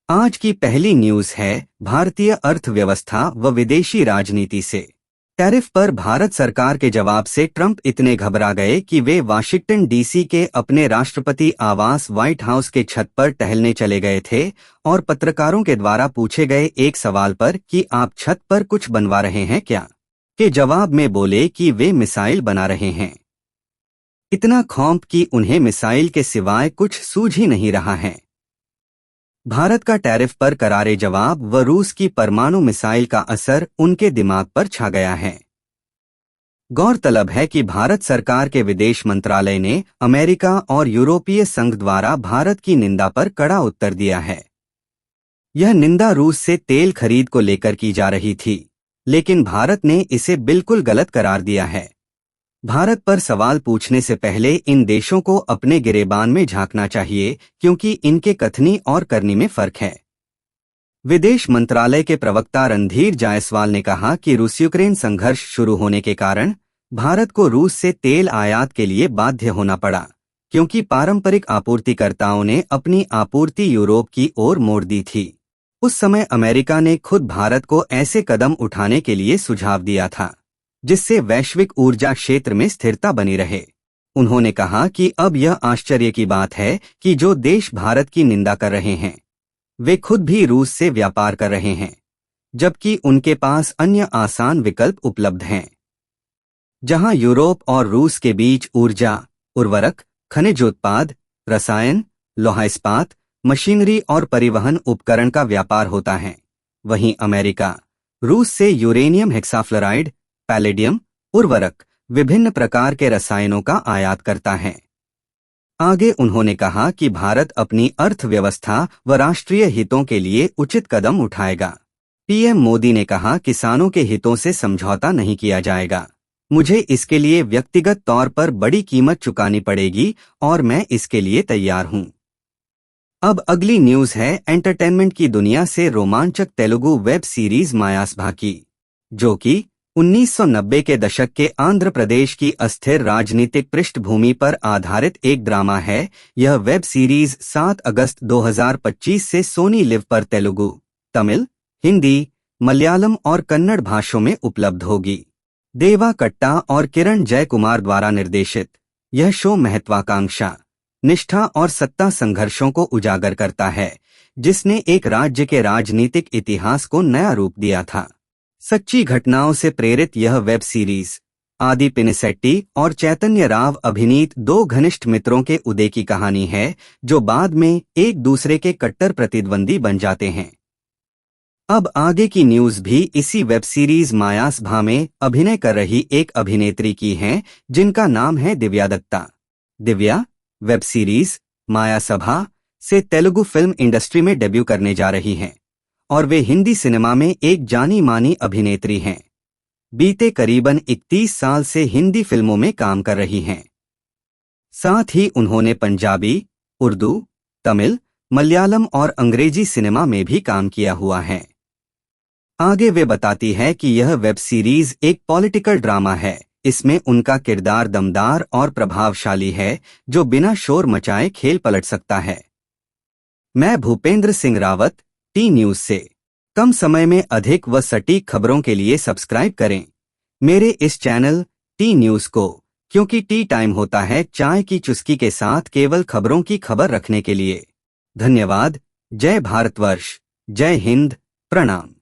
आज की पहली न्यूज है भारतीय अर्थव्यवस्था व विदेशी राजनीति से। टैरिफ पर भारत सरकार के जवाब से ट्रंप इतने घबरा गए कि वे वाशिंगटन डीसी के अपने राष्ट्रपति आवास व्हाइट हाउस के छत पर टहलने चले गए थे और पत्रकारों के द्वारा पूछे गए एक सवाल पर कि आप छत पर कुछ बनवा रहे हैं क्या, के जवाब में बोले कि वे मिसाइल बना रहे हैं। इतना खौफ कि उन्हें मिसाइल के सिवाय कुछ सूझ ही नहीं रहा है। भारत का टैरिफ पर करारे जवाब व रूस की परमाणु मिसाइल का असर उनके दिमाग पर छा गया है। गौरतलब है कि भारत सरकार के विदेश मंत्रालय ने अमेरिका और यूरोपीय संघ द्वारा भारत की निंदा पर कड़ा उत्तर दिया है। यह निंदा रूस से तेल खरीद को लेकर की जा रही थी, लेकिन भारत ने इसे बिल्कुल गलत करार दिया है। भारत पर सवाल पूछने से पहले इन देशों को अपने गिरेबान में झांकना चाहिए, क्योंकि इनके कथनी और करनी में फर्क है। विदेश मंत्रालय के प्रवक्ता रणधीर जायसवाल ने कहा कि रूस यूक्रेन संघर्ष शुरू होने के कारण भारत को रूस से तेल आयात के लिए बाध्य होना पड़ा, क्योंकि पारंपरिक आपूर्तिकर्ताओं ने अपनी आपूर्ति यूरोप की ओर मोड़ दी थी। उस समय अमेरिका ने खुद भारत को ऐसे कदम उठाने के लिए सुझाव दिया था जिससे वैश्विक ऊर्जा क्षेत्र में स्थिरता बनी रहे। उन्होंने कहा कि अब यह आश्चर्य की बात है कि जो देश भारत की निंदा कर रहे हैं वे खुद भी रूस से व्यापार कर रहे हैं, जबकि उनके पास अन्य आसान विकल्प उपलब्ध हैं। जहां यूरोप और रूस के बीच ऊर्जा, उर्वरक, खनिज उत्पाद, रसायन, लोहा इस्पात, मशीनरी और परिवहन उपकरण का व्यापार होता है, वहीं अमेरिका रूस से यूरेनियम हेक्साफ्लोराइड, पैलेडियम, उर्वरक, विभिन्न प्रकार के रसायनों का आयात करता है। आगे उन्होंने कहा कि भारत अपनी अर्थव्यवस्था व राष्ट्रीय हितों के लिए उचित कदम उठाएगा। पीएम मोदी ने कहा, किसानों के हितों से समझौता नहीं किया जाएगा। मुझे इसके लिए व्यक्तिगत तौर पर बड़ी कीमत चुकानी पड़ेगी और मैं इसके लिए तैयार हूं। अब अगली न्यूज है एंटरटेनमेंट की दुनिया से रोमांचक तेलुगु वेब सीरीज मायासभा की, जो कि 1990 के दशक के आंध्र प्रदेश की अस्थिर राजनीतिक पृष्ठभूमि पर आधारित एक ड्रामा है। यह वेब सीरीज 7 अगस्त 2025 से सोनी लिव पर तेलुगु, तमिल, हिंदी, मलयालम और कन्नड़ भाषाओं में उपलब्ध होगी। देवा कट्टा और किरण जयकुमार द्वारा निर्देशित यह शो महत्वाकांक्षा, निष्ठा और सत्ता संघर्षों को उजागर करता है, जिसने एक राज्य के राजनीतिक इतिहास को नया रूप दिया था। सच्ची घटनाओं से प्रेरित यह वेब सीरीज आदि पिनिसेट्टी और चैतन्य राव अभिनीत दो घनिष्ठ मित्रों के उदय की कहानी है, जो बाद में एक दूसरे के कट्टर प्रतिद्वंदी बन जाते हैं। अब आगे की न्यूज भी इसी वेब सीरीज मायासभा में अभिनय कर रही एक अभिनेत्री की है, जिनका नाम है दिव्या दत्ता। दिव्या वेब सीरीज मायासभा से तेलुगु फिल्म इंडस्ट्री में डेब्यू करने जा रही हैं और वे हिंदी सिनेमा में एक जानी मानी अभिनेत्री हैं। बीते करीबन 31 साल से हिंदी फिल्मों में काम कर रही हैं। साथ ही उन्होंने पंजाबी, उर्दू, तमिल, मलयालम और अंग्रेजी सिनेमा में भी काम किया हुआ है। आगे वे बताती है कि यह वेब सीरीज एक पॉलिटिकल ड्रामा है। इसमें उनका किरदार दमदार और प्रभावशाली है, जो बिना शोर मचाए खेल पलट सकता है। मैं भूपेंद्र सिंह रावत, टी न्यूज से। कम समय में अधिक व सटीक खबरों के लिए सब्सक्राइब करें मेरे इस चैनल टी न्यूज को, क्योंकि टी टाइम होता है चाय की चुस्की के साथ केवल खबरों की खबर रखने के लिए। धन्यवाद। जय भारतवर्ष, जय हिंद, प्रणाम।